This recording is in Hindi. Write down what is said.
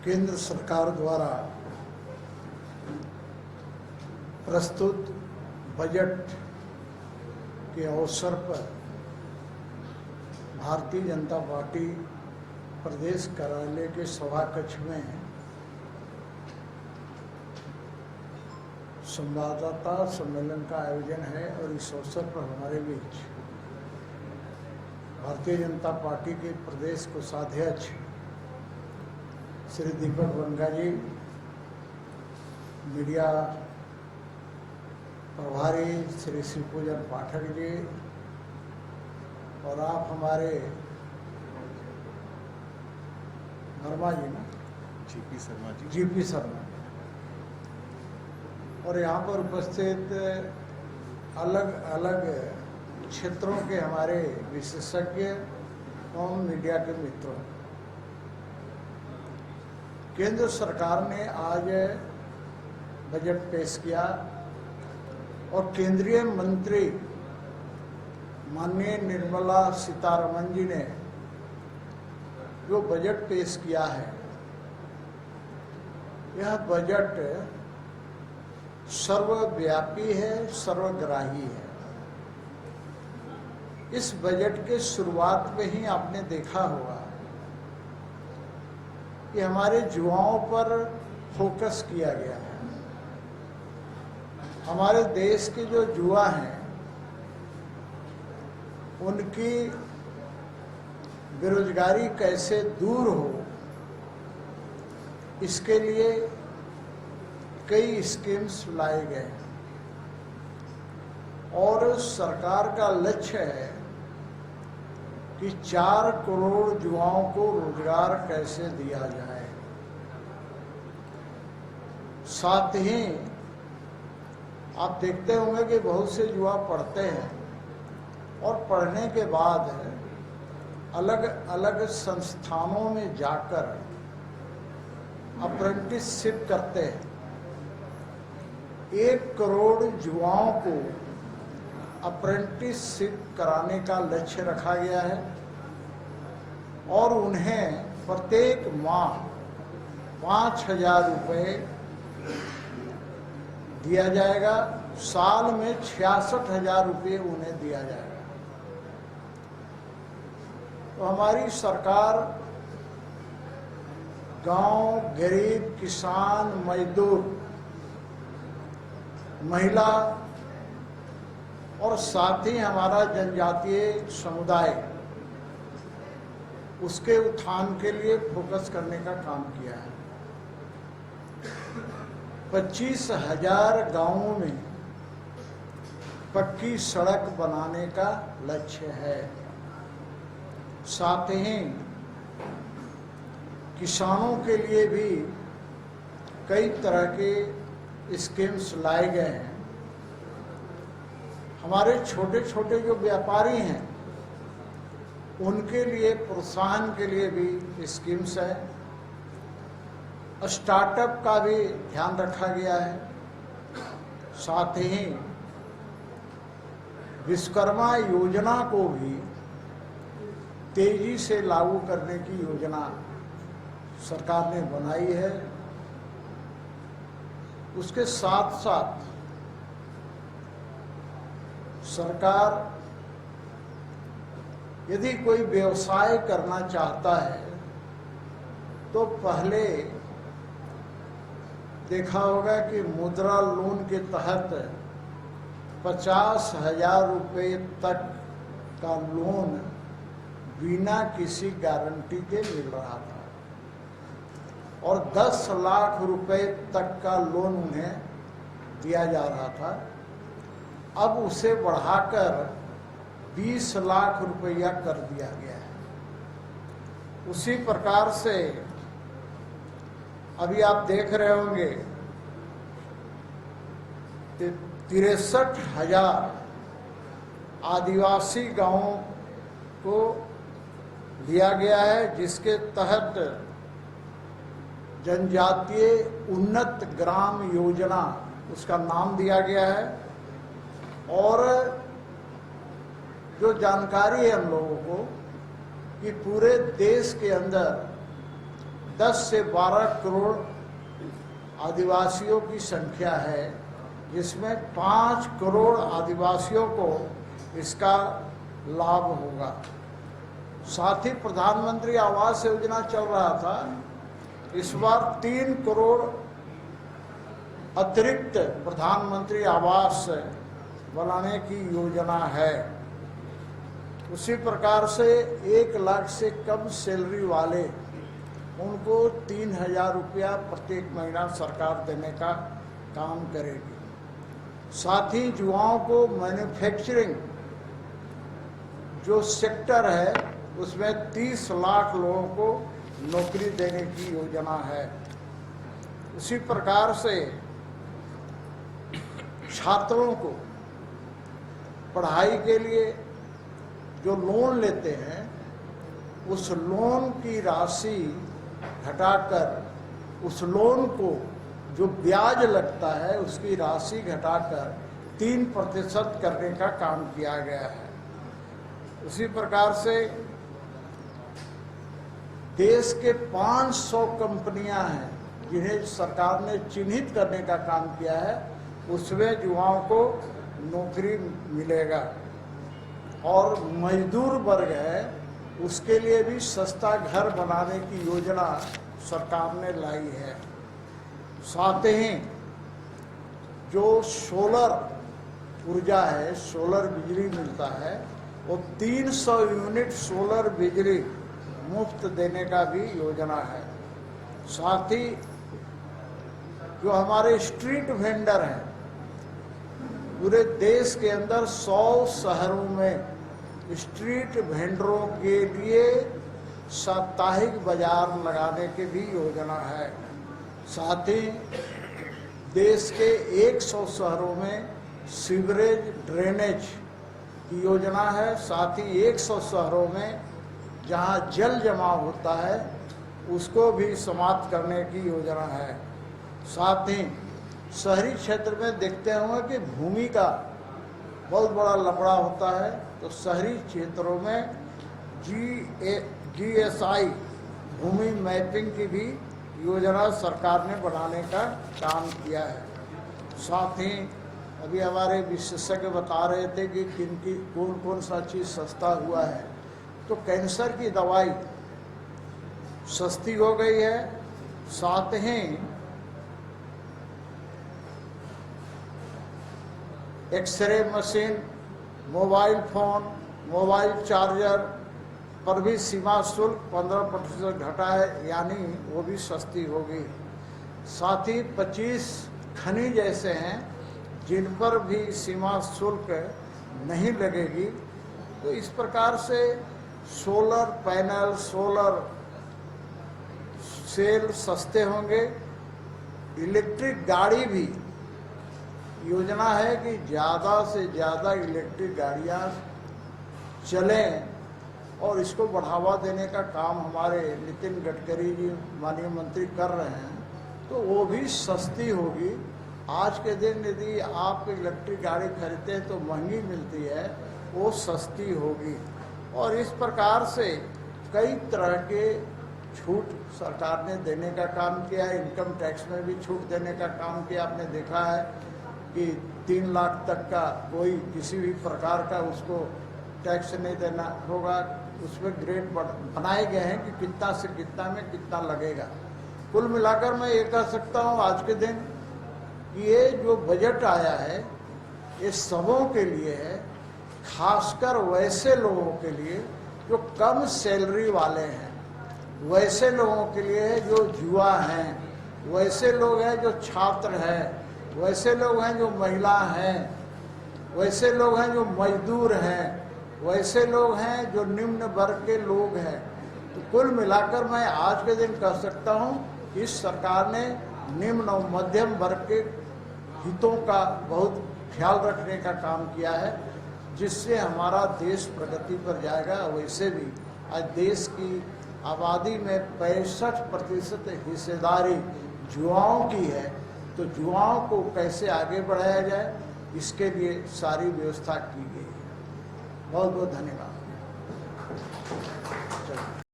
केंद्र सरकार द्वारा प्रस्तुत बजट के अवसर पर भारतीय जनता पार्टी प्रदेश कार्यालय के सभा कक्ष में संवाददाता सम्मेलन का आयोजन है और इस अवसर पर हमारे बीच भारतीय जनता पार्टी के प्रदेश कोषाध्यक्ष श्री दीपक बनगा जी, मीडिया प्रभारी श्री शिवपूजन पाठक जी और आप हमारे वर्मा जी ना जीपी शर्मा और यहाँ पर उपस्थित अलग अलग क्षेत्रों के हमारे विशेषज्ञ एवं मीडिया के मित्रों, केंद्र सरकार ने आज बजट पेश किया और केंद्रीय मंत्री माननीय निर्मला सीतारमण जी ने जो बजट पेश किया है, यह बजट सर्वव्यापी है, सर्वग्राही है। इस बजट के शुरुआत में ही आपने देखा होगा कि हमारे युवाओं पर फोकस किया गया है। हमारे देश के जो युवा हैं उनकी बेरोजगारी कैसे दूर हो, इसके लिए कई स्कीम्स लाए गए और सरकार का लक्ष्य है कि 4 करोड़ युवाओं को रोजगार कैसे दिया जाए। साथ ही आप देखते होंगे कि बहुत से युवा पढ़ते हैं और पढ़ने के बाद अलग अलग संस्थानों में जाकर अप्रेंटिसशिप करते हैं। 1 करोड़ युवाओं को अप्रेंटिसशिप कराने का लक्ष्य रखा गया है और उन्हें प्रत्येक माह 5,000 रुपये दिया जाएगा। साल में 66,000 रुपये उन्हें दिया जाएगा। तो हमारी सरकार गांव, गरीब, किसान, मजदूर, महिला और साथ ही हमारा जनजातीय समुदाय, उसके उत्थान के लिए फोकस करने का काम किया है। 25,000 गांवों में पक्की सड़क बनाने का लक्ष्य है। साथ ही किसानों के लिए भी कई तरह के स्कीम्स लाए गए हैं। हमारे छोटे छोटे जो व्यापारी हैं उनके लिए प्रोत्साहन के लिए भी स्कीम्स है। स्टार्टअप का भी ध्यान रखा गया है। साथ ही विश्वकर्मा योजना को भी तेजी से लागू करने की योजना सरकार ने बनाई है। उसके साथ साथ सरकार यदि कोई व्यवसाय करना चाहता है तो पहले देखा होगा कि मुद्रा लोन के तहत 50,000 रुपये तक का लोन बिना किसी गारंटी के मिल रहा था और 10 लाख रुपए तक का लोन उन्हें दिया जा रहा था। अब उसे बढ़ाकर 20 लाख रुपया कर दिया गया है। उसी प्रकार से अभी आप देख रहे होंगे 63,000 आदिवासी गांवों को दिया गया है, जिसके तहत जनजातीय उन्नत ग्राम योजना उसका नाम दिया गया है। और जो जानकारी है हम लोगों को कि पूरे देश के अंदर 10 से 12 करोड़ आदिवासियों की संख्या है, जिसमें 5 करोड़ आदिवासियों को इसका लाभ होगा। साथ ही प्रधानमंत्री आवास योजना चल रहा था, इस बार 3 करोड़ अतिरिक्त प्रधानमंत्री आवास बनाने की योजना है। उसी प्रकार से 1 लाख से कम सैलरी वाले उनको 3,000 रुपया प्रत्येक महीना सरकार देने का काम करेगी। साथ ही युवाओं को मैन्युफैक्चरिंग जो सेक्टर है उसमें 30 लाख लोगों को नौकरी देने की योजना है। उसी प्रकार से छात्रों को पढ़ाई के लिए जो लोन लेते हैं उस लोन की राशि घटाकर, उस लोन को जो ब्याज लगता है उसकी राशि घटाकर 3% करने का काम किया गया है। उसी प्रकार से देश के 500 कंपनियां हैं जिन्हें सरकार ने चिन्हित करने का काम किया है, उसमें युवाओं को नौकरी मिलेगा। और मजदूर वर्ग है उसके लिए भी सस्ता घर बनाने की योजना सरकार ने लाई है। साथ ही जो सोलर ऊर्जा है, सोलर बिजली मिलता है, वो 300 यूनिट सोलर बिजली मुफ्त देने का भी योजना है। साथ ही जो हमारे स्ट्रीट वेंडर हैं, पूरे देश के अंदर 100 शहरों में स्ट्रीट वेंडरों के लिए साप्ताहिक बाजार लगाने की भी योजना है। साथ ही देश के 100 शहरों में सीवरेज ड्रेनेज की योजना है। साथ ही 100 शहरों में जहां जल जमा होता है उसको भी समाप्त करने की योजना है। साथ ही शहरी क्षेत्र में देखते होंगे कि भूमि का बहुत बड़ा लफड़ा होता है, तो शहरी क्षेत्रों में GSI भूमि मैपिंग की भी योजना सरकार ने बनाने का काम किया है। साथ ही अभी हमारे विशेषज्ञ बता रहे थे कि कौन कौन सा चीज़ सस्ता हुआ है, तो कैंसर की दवाई सस्ती हो गई है। साथ ही X ray machine, mobile phone, mobile charger पर भी सीमा शुल्क 15% घटा है, यानी वो भी सस्ती होगी। साथ ही 25 खनिज ऐसे हैं जिन पर भी सीमा शुल्क नहीं लगेगी। तो इस प्रकार से सोलर पैनल, सोलर सेल सस्ते होंगे। इलेक्ट्रिक गाड़ी भी योजना है कि ज़्यादा से ज़्यादा इलेक्ट्रिक गाड़ियाँ चलें और इसको बढ़ावा देने का काम हमारे नितिन गडकरी जी माननीय मंत्री कर रहे हैं, तो वो भी सस्ती होगी। आज के दिन यदि आप इलेक्ट्रिक गाड़ी खरीदते हैं तो महंगी मिलती है, वो सस्ती होगी। और इस प्रकार से कई तरह के छूट सरकार ने देने का काम किया है। इनकम टैक्स में भी छूट देने का काम किया। आपने देखा है कि 3 लाख तक का कोई किसी भी प्रकार का उसको टैक्स नहीं देना होगा। उसमें ग्रेड बनाए गए हैं कि कितना से कितना में कितना लगेगा। कुल मिलाकर मैं ये कह सकता हूँ आज के दिन कि ये जो बजट आया है ये सबों के लिए है, खासकर वैसे लोगों के लिए जो कम सैलरी वाले हैं, वैसे लोगों के लिए है जो युवा हैं, वैसे लोग हैं जो छात्र हैं, वैसे लोग हैं जो महिला हैं, वैसे लोग हैं जो मजदूर हैं, वैसे लोग हैं जो निम्न वर्ग के लोग हैं। तो कुल मिलाकर मैं आज के दिन कह सकता हूँ इस सरकार ने निम्न और मध्यम वर्ग के हितों का बहुत ख्याल रखने का काम किया है, जिससे हमारा देश प्रगति पर जाएगा। वैसे भी आज देश की आबादी में 65% हिस्सेदारी युवाओं की है, तो युवाओं को कैसे आगे बढ़ाया जाए इसके लिए सारी व्यवस्था की गई है। बहुत बहुत धन्यवाद।